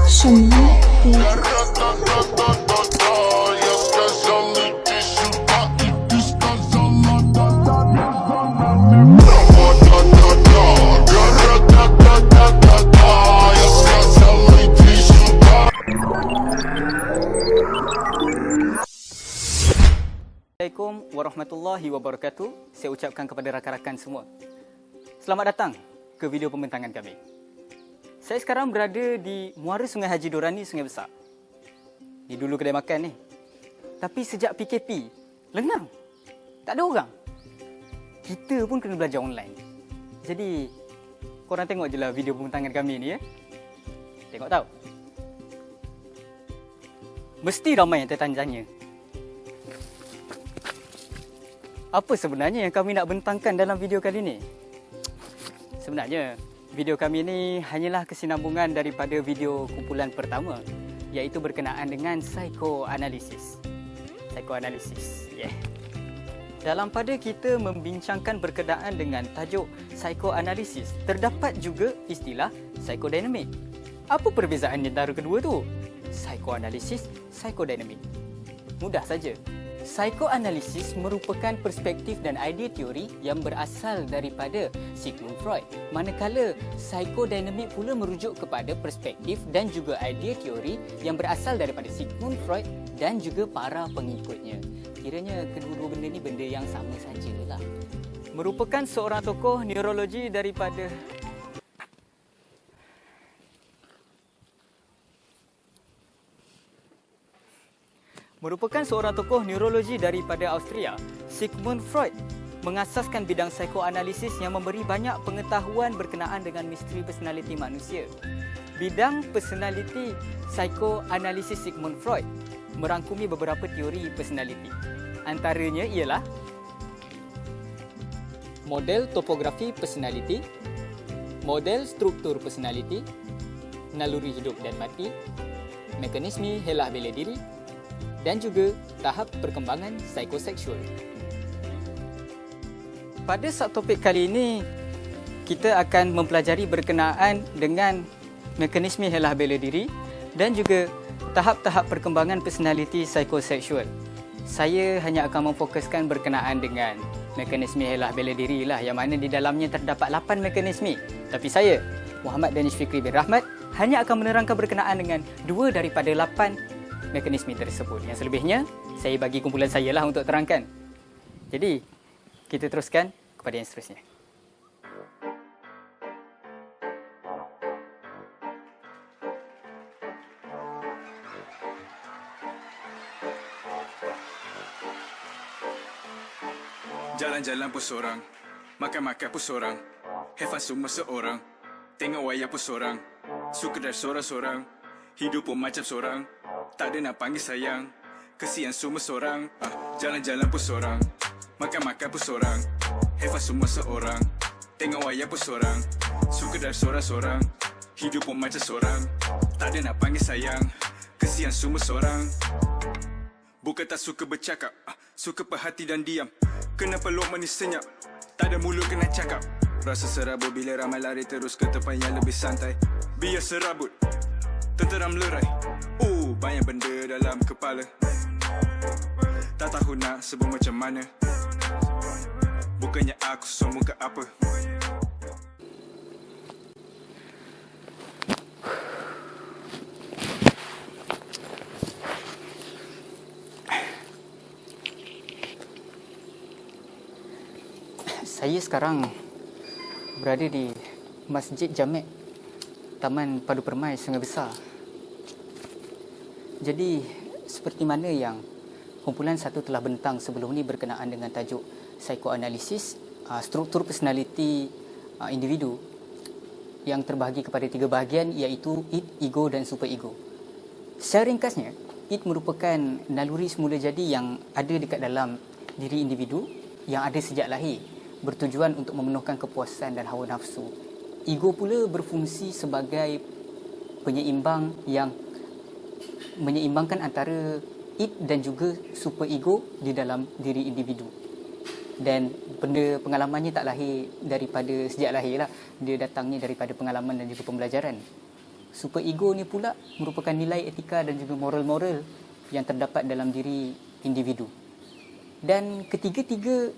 Chemin des Assalamualaikum warahmatullahi wabarakatuh. Saya ucapkan kepada rakan-rakan semua, selamat datang ke video pembentangan kami. Saya sekarang berada di Muara Sungai Haji Dorani, Sungai Besar. Ni dulu kedai makan ni. Tapi sejak PKP, lengang. Tak ada orang. Kita pun kena belajar online. Jadi, korang tengok je lah video pembentangan kami ni ya. Tengok tahu. Mesti ramai yang tertanya-tanya, apa sebenarnya yang kami nak bentangkan dalam video kali ini? Sebenarnya, video kami ini hanyalah kesinambungan daripada video kumpulan pertama, iaitu berkenaan dengan psikoanalisis. Psikoanalisis, yeah. Dalam pada kita membincangkan berkenaan dengan tajuk psikoanalisis, terdapat juga istilah psikodinamik. Apa perbezaan antara kedua tu? Psikoanalisis, psikodinamik. Mudah saja. Psikoanalisis merupakan perspektif dan idea teori yang berasal daripada Sigmund Freud. Manakala psikodinamik pula merujuk kepada perspektif dan juga idea teori yang berasal daripada Sigmund Freud dan juga para pengikutnya. Kiranya kedua-dua benda ni benda yang sama sajalah. Merupakan seorang tokoh neurologi daripada Austria, Sigmund Freud mengasaskan bidang psikoanalisis yang memberi banyak pengetahuan berkenaan dengan misteri personaliti manusia. Bidang personaliti psikoanalisis Sigmund Freud merangkumi beberapa teori personaliti. Antaranya ialah model topografi personaliti, model struktur personaliti, naluri hidup dan mati, mekanisme helah bela diri, dan juga tahap perkembangan psikoseksual. Pada subtopik kali ini, kita akan mempelajari berkenaan dengan mekanisme helah bela diri dan juga tahap-tahap perkembangan personaliti psikoseksual. Saya hanya akan memfokuskan berkenaan dengan mekanisme helah bela diri lah, yang mana di dalamnya terdapat 8 mekanisme. Tapi saya, Muhammad Danish Fikri bin Rahmat, hanya akan menerangkan berkenaan dengan 2 daripada 8 mekanisme tersebut. Yang selebihnya, saya bagi kumpulan saya lah untuk terangkan. Jadi, kita teruskan kepada yang seterusnya. Jalan-jalan pun seorang, makan-makan pun seorang, have fun semua seorang, tengok wayang pun seorang, suka dari seorang-seorang, hidup pun macam seorang, tak ada nak panggil sayang, kesian semua seorang. Jalan-jalan pun seorang, makan-makan pun seorang, have fun semua seorang, tengok wayang pun seorang, suka dari seorang-seorang, hidup pun macam seorang, tak ada nak panggil sayang, kesian semua seorang. Bukan tak suka bercakap, suka perhati dan diam. Kenapa lok manis senyap, tak ada mulut kena cakap. Rasa serabut bila ramai lari terus ke tempat yang lebih santai. Biar serabut, tenteram lerai. Banyak benda dalam kepala, tak tahu nak sebut macam mana. Bukannya aku semua ke apa. Saya sekarang berada di Masjid Jamek Taman Padu Permai Sungai Besar. Jadi, seperti mana yang kumpulan satu telah bentang sebelum ini berkenaan dengan tajuk psikoanalisis, struktur personaliti individu yang terbahagi kepada 3 bahagian, iaitu id, ego dan superego. Secara ringkasnya, id merupakan naluri semula jadi yang ada dekat dalam diri individu yang ada sejak lahir, bertujuan untuk memenuhkan kepuasan dan hawa nafsu. Ego pula berfungsi sebagai penyeimbang yang menyeimbangkan antara id dan juga superego di dalam diri individu. Dan benda pengalamannya tak lahir daripada sejak lahir lah. Dia datangnya daripada pengalaman dan juga pembelajaran. Super ego ni pula merupakan nilai etika dan juga moral-moral yang terdapat dalam diri individu. Dan ketiga-tiga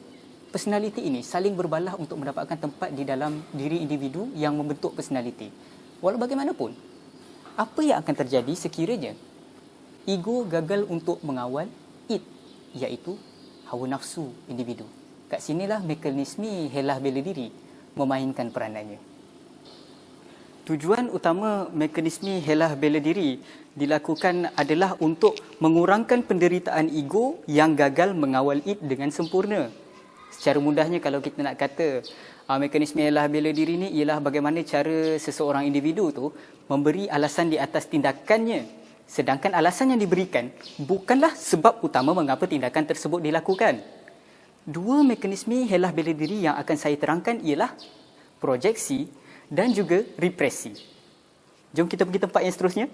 personality ini saling berbalah untuk mendapatkan tempat di dalam diri individu yang membentuk personality. Walau bagaimanapun, apa yang akan terjadi sekiranya ego gagal untuk mengawal id, iaitu hawa nafsu individu. Kat sinilah mekanisme helah bela diri memainkan peranannya. Tujuan utama mekanisme helah bela diri dilakukan adalah untuk mengurangkan penderitaan ego yang gagal mengawal id dengan sempurna. Secara mudahnya kalau kita nak kata mekanisme helah bela diri ni ialah bagaimana cara seseorang individu tu memberi alasan di atas tindakannya, sedangkan alasan yang diberikan bukanlah sebab utama mengapa tindakan tersebut dilakukan. Dua mekanisme helah bela diri yang akan saya terangkan ialah projeksi dan juga represi. Jom kita pergi tempat yang seterusnya.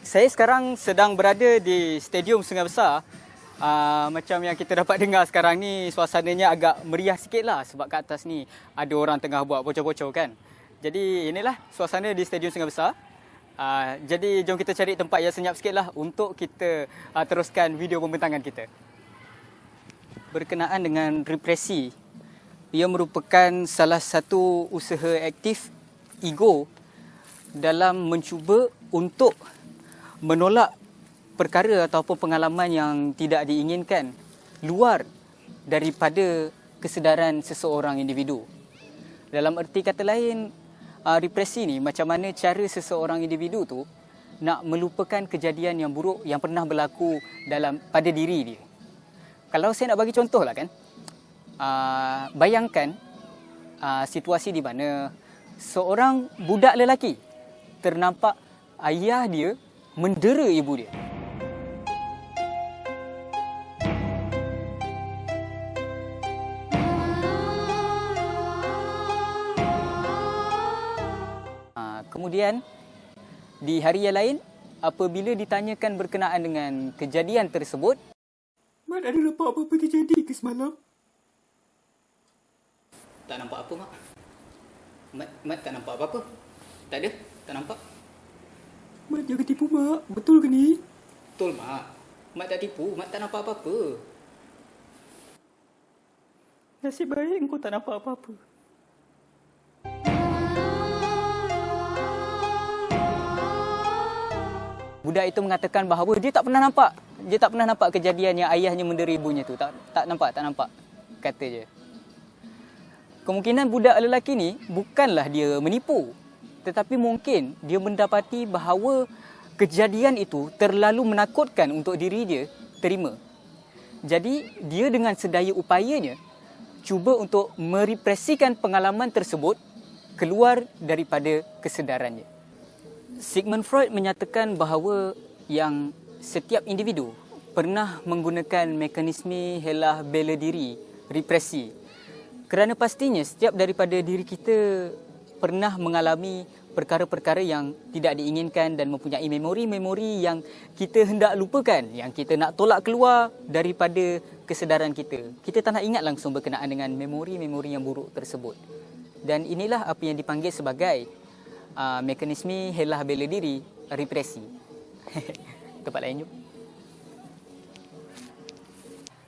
Saya sekarang sedang berada di Stadium Sungai Besar. Macam yang kita dapat dengar sekarang ni, suasananya agak meriah sikit lah sebab kat atas ni ada orang tengah buat bocor-bocor kan. Jadi inilah suasana di Stadium Sungai Besar. Jadi jom kita cari tempat yang senyap sikit lah untuk kita teruskan video pembentangan kita. Berkenaan dengan represi, ia merupakan salah satu usaha aktif ego dalam mencuba untuk menolak perkara ataupun pengalaman yang tidak diinginkan luar daripada kesedaran seseorang individu. Dalam erti kata lain, represi ni macam mana cara seseorang individu tu nak melupakan kejadian yang buruk yang pernah berlaku pada diri dia. Kalau saya nak bagi contoh lah kan, bayangkan situasi di mana seorang budak lelaki ternampak ayah dia mendera ibu dia. Kemudian di hari yang lain, apabila ditanyakan berkenaan dengan kejadian tersebut, Mat, ada nampak apa-apa terjadi ke semalam? tak nampak apa, Mak. Mat tak nampak apa-apa. Tak ada, tak nampak. Mat, jangan tipu Mak. Betul ke ni? Betul, Mak. Mat tak tipu, Mat tak nampak apa-apa. Nasib baik engkau tak nampak apa-apa. Budak itu mengatakan bahawa dia tak pernah nampak. Dia tak pernah nampak kejadian yang ayahnya mendera ibunya tu. Tak nampak, kata je. Kemungkinan budak lelaki ni bukanlah dia menipu. Tetapi mungkin dia mendapati bahawa kejadian itu terlalu menakutkan untuk diri dia terima. Jadi, dia dengan sedaya upayanya cuba untuk merepresikan pengalaman tersebut keluar daripada kesedarannya. Sigmund Freud menyatakan bahawa yang setiap individu pernah menggunakan mekanisme helah bela diri, represi. Kerana pastinya setiap daripada diri kita pernah mengalami perkara-perkara yang tidak diinginkan dan mempunyai memori-memori yang kita hendak lupakan, yang kita nak tolak keluar daripada kesedaran kita. Kita tak nak ingat langsung berkenaan dengan memori-memori yang buruk tersebut. Dan inilah apa yang dipanggil sebagai mekanisme helah bela diri, represi. Tempat lain jom.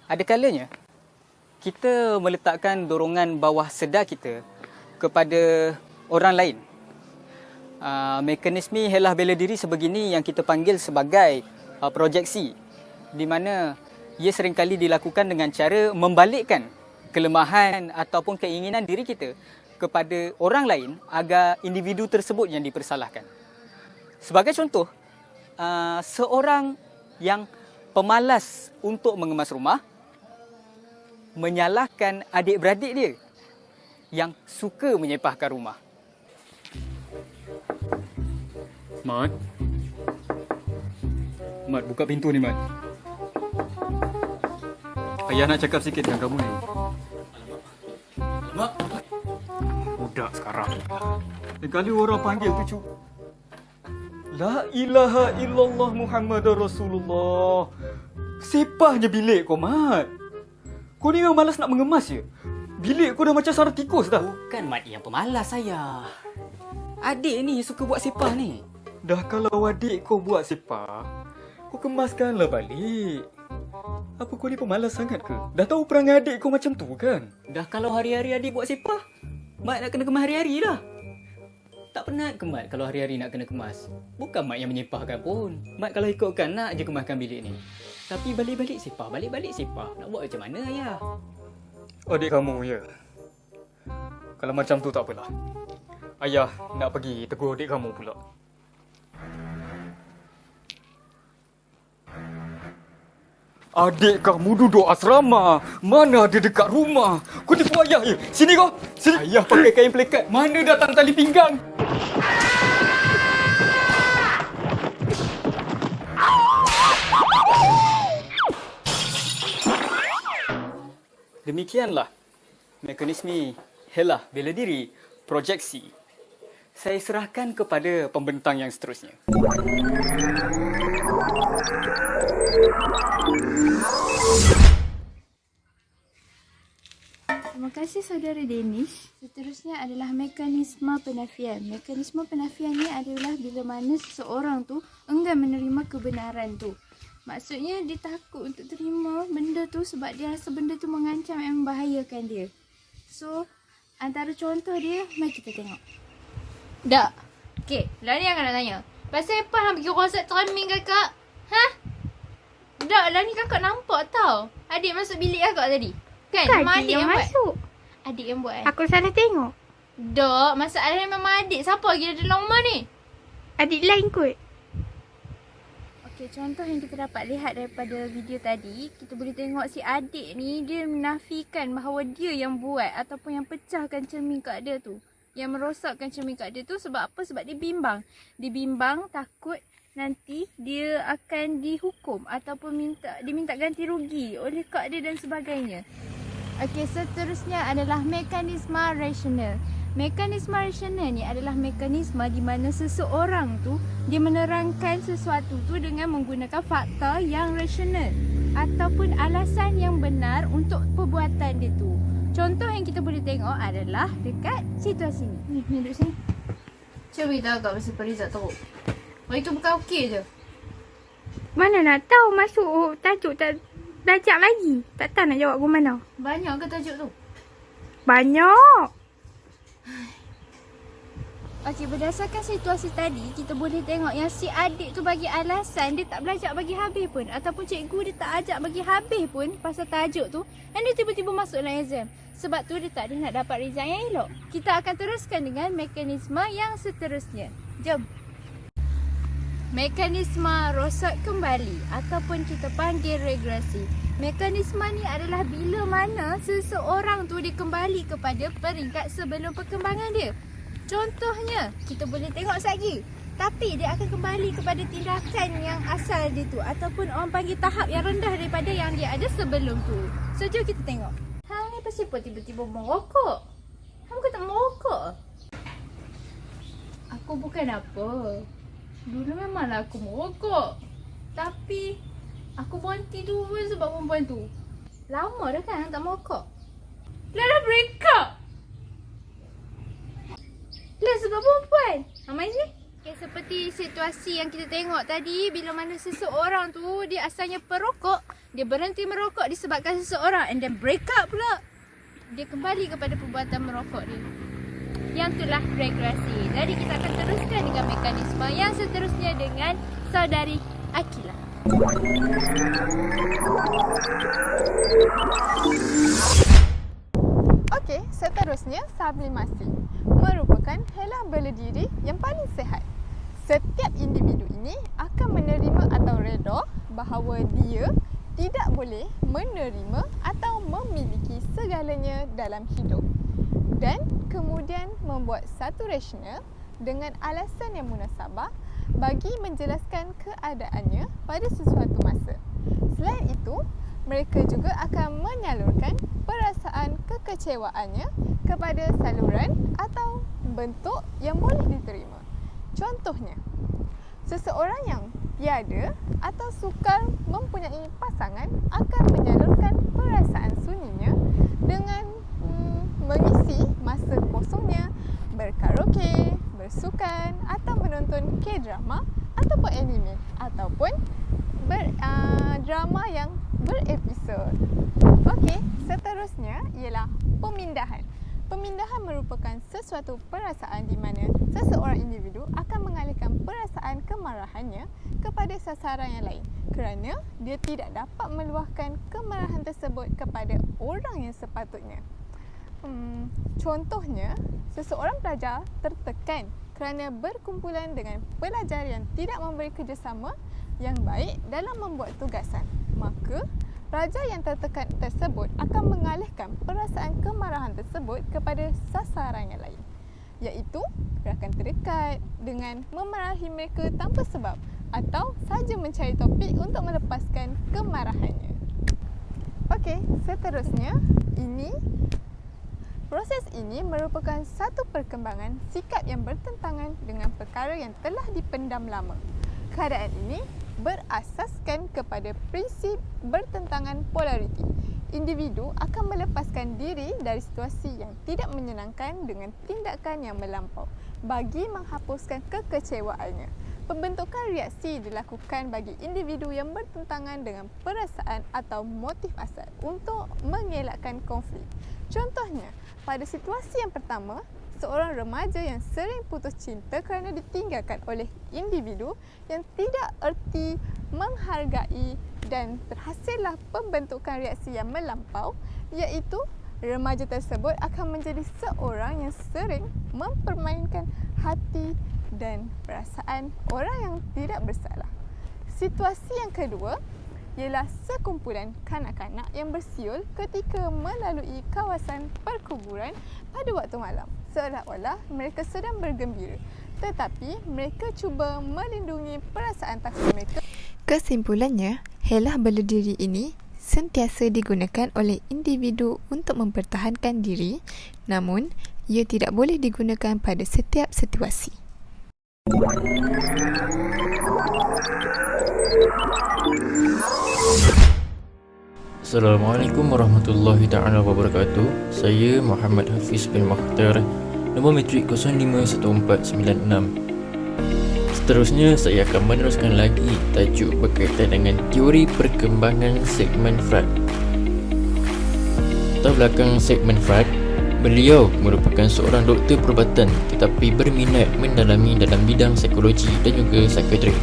Ada kalanya kita meletakkan dorongan bawah sedar kita kepada orang lain. Mekanisme helah bela diri sebegini yang kita panggil sebagai projeksi, di mana ia seringkali dilakukan dengan cara membalikkan kelemahan ataupun keinginan diri kita kepada orang lain agar individu tersebut yang dipersalahkan. Sebagai contoh, seorang yang pemalas untuk mengemas rumah menyalahkan adik-beradik dia yang suka menyepahkan rumah. Mat, buka pintu ni, Mat. Ayah nak cakap sikit dengan kamu ni. Mak. Budak sekarang. Sekali orang panggil tu cuk. La ilaha illallah Muhammadar Rasulullah. Sepahnya bilik kau, Mat. Kau ni memang malas nak mengemas je. Bilik kau dah macam sarang tikus dah. Bukan Mat yang pemalas saya. Adik ni suka buat sepah ni. Dah kalau adik kau buat sepah, kau kemaskanlah balik. Apa kau ni pemalas sangat ke? Dah tahu perangai adik kau macam tu kan? Dah kalau hari-hari adik buat sepah, Mat nak kena kemas hari-hari dah. Tak penat ke Mat kalau hari-hari nak kena kemas? Bukan Mat yang menyepahkan pun. Mat kalau ikutkan nak je kemaskan bilik ni. Tapi balik-balik sepah, balik-balik sepah. Nak buat macam mana ayah? Adik kamu, ya. Kalau macam tu tak apalah. Ayah nak pergi tegur adik kamu pula. Adik kamu duduk asrama. Mana ada dekat rumah. Kau tipu ayah je. Sini kau. Sini. Ayah pakai kain pelekat. Mana datang tali pinggang? Demikianlah mekanisme helah bela diri projeksi. Saya serahkan kepada pembentang yang seterusnya. Terima kasih saudara Danish. Seterusnya adalah mekanisme penafian. Mekanisme penafian ni adalah bila mana seseorang tu enggan menerima kebenaran tu. Maksudnya dia takut untuk terima benda tu sebab dia rasa benda tu mengancam dan membahayakan dia. So, antara contoh dia, mari kita tengok. Dak. Okey, lah ni kakak nak tanya. Pasal apa hang pergi rosak terming kakak? Ha? Dak, lah ni kakak nampak tau. Adik masuk bilik kakak tadi. Kan? Kan Memang adik yang masuk. Adik yang buat Aku salah tengok. Dak, masalahnya memang adik. Siapa lagi ada dalam rumah ni? Adik lain kot. Okey, contoh yang kita dapat lihat daripada video tadi, kita boleh tengok si adik ni dia menafikan bahawa dia yang buat ataupun yang pecahkan cermin kak dia tu. Yang merosakkan cermin kak dia tu sebab apa? Sebab dia bimbang. Dia bimbang takut nanti dia akan dihukum ataupun diminta ganti rugi oleh kak dia dan sebagainya. Okey, seterusnya adalah mekanisme rasional. Mekanisme rasional ni adalah mekanisme di mana seseorang tu dia menerangkan sesuatu tu dengan menggunakan fakta yang rasional ataupun alasan yang benar untuk perbuatan dia tu. Contoh yang kita boleh tengok adalah dekat situasi ni. Ni duduk sini. Cuba beritahu kakak pasal perizat teruk. Hari tu bukan okey je. Mana nak tahu masuk tajuk tak belajar lagi. Tak tahu nak jawab ke mana. Banyak ke tajuk tu? Banyak. Okey, berdasarkan situasi tadi, kita boleh tengok yang si adik tu bagi alasan dia tak belajar bagi habis pun. Ataupun cikgu dia tak ajak bagi habis pun pasal tajuk tu. Dan dia tiba-tiba masuk dalam exam. Sebab tu dia tak ada nak dapat result yang elok. Kita akan teruskan dengan mekanisme yang seterusnya. Jom. Mekanisme rosak kembali ataupun kita panggil regresi. Mekanisme ni adalah bila mana seseorang tu dia kembali kepada peringkat sebelum perkembangan dia. Contohnya, kita boleh tengok lagi. Tapi dia akan kembali kepada tindakan yang asal dia tu. Ataupun orang panggil tahap yang rendah daripada yang dia ada sebelum tu. So, jom kita tengok. Hang ni pasal apa tiba-tiba merokok? Hang bukan tak merokok? Aku bukan apa. Dulu memanglah aku merokok. Tapi, aku berhenti dulu sebab perempuan tu. Lama dah kan tak merokok? Dah break up! Lah sebab perempuan. Amai je. Okay, seperti situasi yang kita tengok tadi, bila mana seseorang tu dia asalnya perokok, dia berhenti merokok disebabkan seseorang and then break up pula. Dia kembali kepada perbuatan merokok dia. Yang itulah regresi. Jadi kita akan teruskan dengan mekanisme yang seterusnya dengan saudari Akila. Okey, seterusnya sublimasi merupakan helah bela diri yang paling sihat. Setiap individu ini akan menerima atau reda bahawa dia tidak boleh menerima atau memiliki segalanya dalam hidup dan kemudian membuat satu rasional dengan alasan yang munasabah bagi menjelaskan keadaannya pada sesuatu masa. Selain itu, mereka juga akan menyalurkan perasaan kekecewaannya kepada saluran atau bentuk yang boleh diterima. Contohnya, seseorang yang tiada atau sukar mempunyai pasangan akan menyalurkan perasaan sunyinya dengan mengisi masa kosongnya berkaraoke, bersukan atau menonton K-drama ataupun anime ataupun drama yang berepisod. Okey, seterusnya ialah pemindahan. Pemindahan merupakan sesuatu perasaan di mana seseorang individu akan mengalihkan perasaan kemarahannya kepada sasaran yang lain kerana dia tidak dapat meluahkan kemarahan tersebut kepada orang yang sepatutnya. Contohnya, seseorang pelajar tertekan kerana berkumpulan dengan pelajar yang tidak memberi kerjasama yang baik dalam membuat tugasan. Maka, pelajar yang tertekan tersebut akan mengalihkan perasaan kemarahan tersebut kepada sasaran yang lain, iaitu rakan terdekat dengan memarahi mereka tanpa sebab atau sahaja mencari topik untuk melepaskan kemarahannya. Okey, seterusnya proses ini merupakan satu perkembangan sikap yang bertentangan dengan perkara yang telah dipendam lama. Keadaan ini berasaskan kepada prinsip bertentangan polariti. Individu akan melepaskan diri dari situasi yang tidak menyenangkan dengan tindakan yang melampau bagi menghapuskan kekecewaannya. Pembentukan reaksi dilakukan bagi individu yang bertentangan dengan perasaan atau motif asal untuk mengelakkan konflik. Contohnya, pada situasi yang pertama, seorang remaja yang sering putus cinta kerana ditinggalkan oleh individu yang tidak erti menghargai dan terhasillah pembentukan reaksi yang melampau, iaitu remaja tersebut akan menjadi seorang yang sering mempermainkan hati dan perasaan orang yang tidak bersalah. Situasi yang kedua ialah sekumpulan kanak-kanak yang bersiul ketika melalui kawasan perkuburan pada waktu malam, seolah-olah mereka sedang bergembira, tetapi mereka cuba melindungi perasaan takut mereka. Kesimpulannya, helah bela diri ini sentiasa digunakan oleh individu untuk mempertahankan diri, namun ia tidak boleh digunakan pada setiap situasi. Assalamualaikum warahmatullahi taala wabarakatuh. Saya Muhammad Hafiz bin Makhtar, nombor metrik 051496. Seterusnya saya akan meneruskan lagi tajuk berkaitan dengan teori perkembangan segmen Freud. Latar belakang segmen Freud, beliau merupakan seorang doktor perubatan tetapi berminat mendalami dalam bidang psikologi dan juga psikiatri.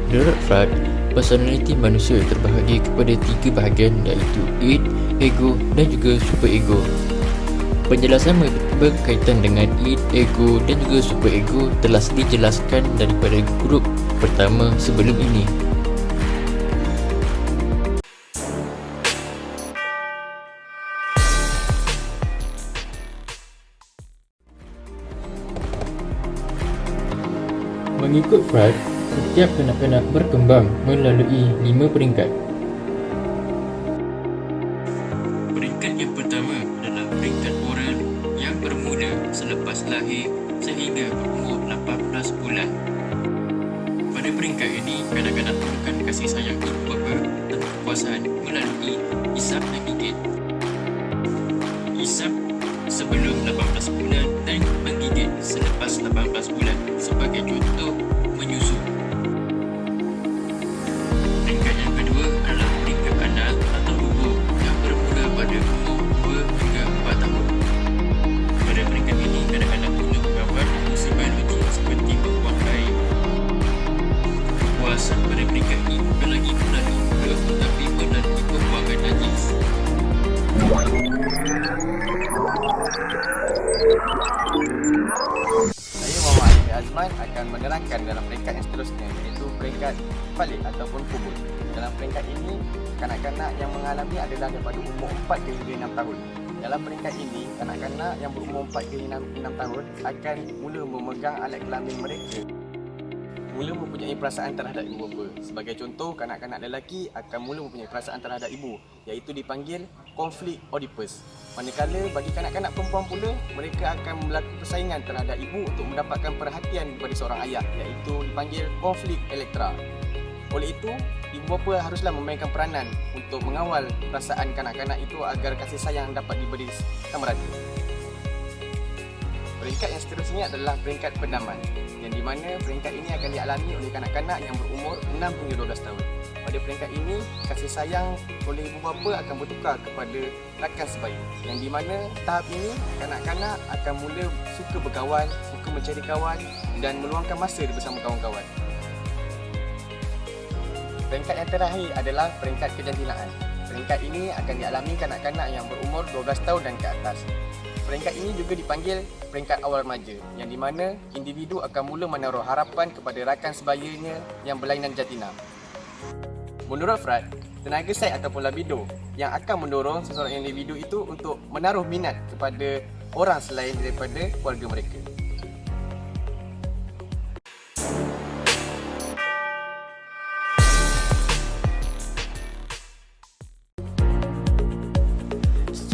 Menurut Freud, personaliti manusia terbahagi kepada 3 bahagian, iaitu id, ego dan juga superego. Penjelasan berkaitan dengan id, ego dan juga superego telah dijelaskan daripada grup pertama sebelum ini. Mengikut Freud, setiap kanak-kanak berkembang melalui 5 peringkat. Peringkat yang pertama adalah peringkat oral yang bermula selepas lahir sehingga berumur 18 bulan. Pada peringkat ini, kanak-kanak perlukan kasih sayang ibu bapa dan kepuasan melalui isap dan gigit. Isap sebelum 18 bulan dan menggigit selepas 18 bulan. Sebagai contoh, menyusu. Peringkat yang kedua adalah peringkat anal atau bubur yang bermula pada umur 2 hingga 4 tahun. Pada peringkat ini, kanak-kanak punya mendapat fungsi biologi seperti membuang air. Kepuasan pada peringkat ini bukan lagi melalui muka tetapi melalui pembuangan najis. Saya Muhammad Azman akan menerangkan dalam peringkat yang seterusnya, iaitu peringkat balik ataupun kubur. Dalam peringkat ini, kanak-kanak yang mengalami adalah daripada umur 4 hingga 6 tahun. Dalam peringkat ini, kanak-kanak yang berumur 4 hingga 6 tahun akan mula memegang alat kelamin mereka, mula mempunyai perasaan terhadap ibu bapa. Sebagai contoh, kanak-kanak lelaki akan mula mempunyai perasaan terhadap ibu, iaitu dipanggil konflik Oedipus. Manakala bagi kanak-kanak perempuan pula, mereka akan berlaku persaingan terhadap ibu untuk mendapatkan perhatian daripada seorang ayah, iaitu dipanggil konflik Elektra. Oleh itu, ibu bapa haruslah memainkan peranan untuk mengawal perasaan kanak-kanak itu agar kasih sayang dapat diberi sama rata. Peringkat yang seterusnya adalah peringkat pedaman, yang di mana peringkat ini akan dialami oleh kanak-kanak yang berumur 6 hingga 12 tahun. Pada peringkat ini, kasih sayang oleh ibu bapa akan bertukar kepada rakan sebaya, yang di mana tahap ini kanak-kanak akan mula suka berkawan, suka mencari kawan dan meluangkan masa bersama kawan-kawan. Peringkat yang terakhir adalah peringkat kejantinaan. Peringkat ini akan dialami kanak-kanak yang berumur 12 tahun dan ke atas. Peringkat ini juga dipanggil peringkat awal remaja, yang di mana individu akan mula menaruh harapan kepada rakan sebayanya yang berlainan jantina. Menurut Freud, tenaga seks ataupun libido yang akan mendorong seseorang individu itu untuk menaruh minat kepada orang selain daripada keluarga mereka.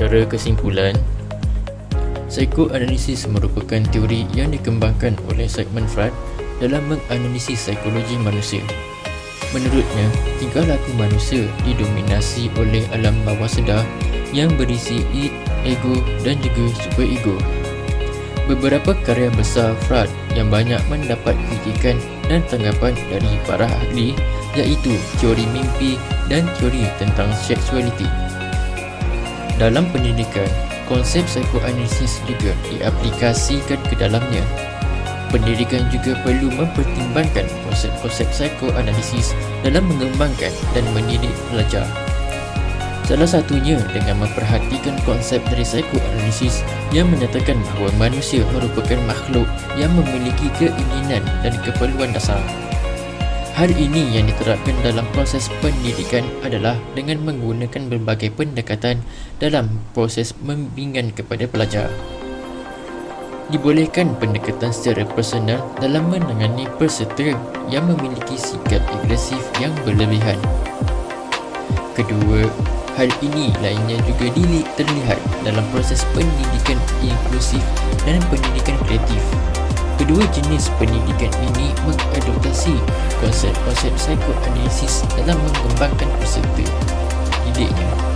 Secara kesimpulan, psikoanalisis merupakan teori yang dikembangkan oleh Sigmund Freud dalam menganalisis psikologi manusia. Menurutnya, tingkah laku manusia didominasi oleh alam bawah sedar yang berisi id, ego dan juga superego. Beberapa karya besar Freud yang banyak mendapat kritikan dan tanggapan dari para ahli iaitu teori mimpi dan teori tentang seksualiti. Dalam pendidikan, konsep psikoanalisis juga diaplikasikan ke dalamnya. Pendidikan juga perlu mempertimbangkan konsep-konsep psikoanalisis dalam mengembangkan dan mendidik pelajar. Salah satunya dengan memperhatikan konsep dari psikoanalisis yang menyatakan bahawa manusia merupakan makhluk yang memiliki keinginan dan keperluan dasar. Hal ini yang diterapkan dalam proses pendidikan adalah dengan menggunakan berbagai pendekatan dalam proses membimbingan kepada pelajar. Dibolehkan pendekatan secara personal dalam menangani peserta yang memiliki sikap agresif yang berlebihan. Kedua, hal ini lainnya juga terlihat dalam proses pendidikan inklusif dan pendidikan kreatif. Kedua jenis pendidikan ini mengadoptasi konsep-konsep psikoanalisis dalam mengembangkan peserta didiknya.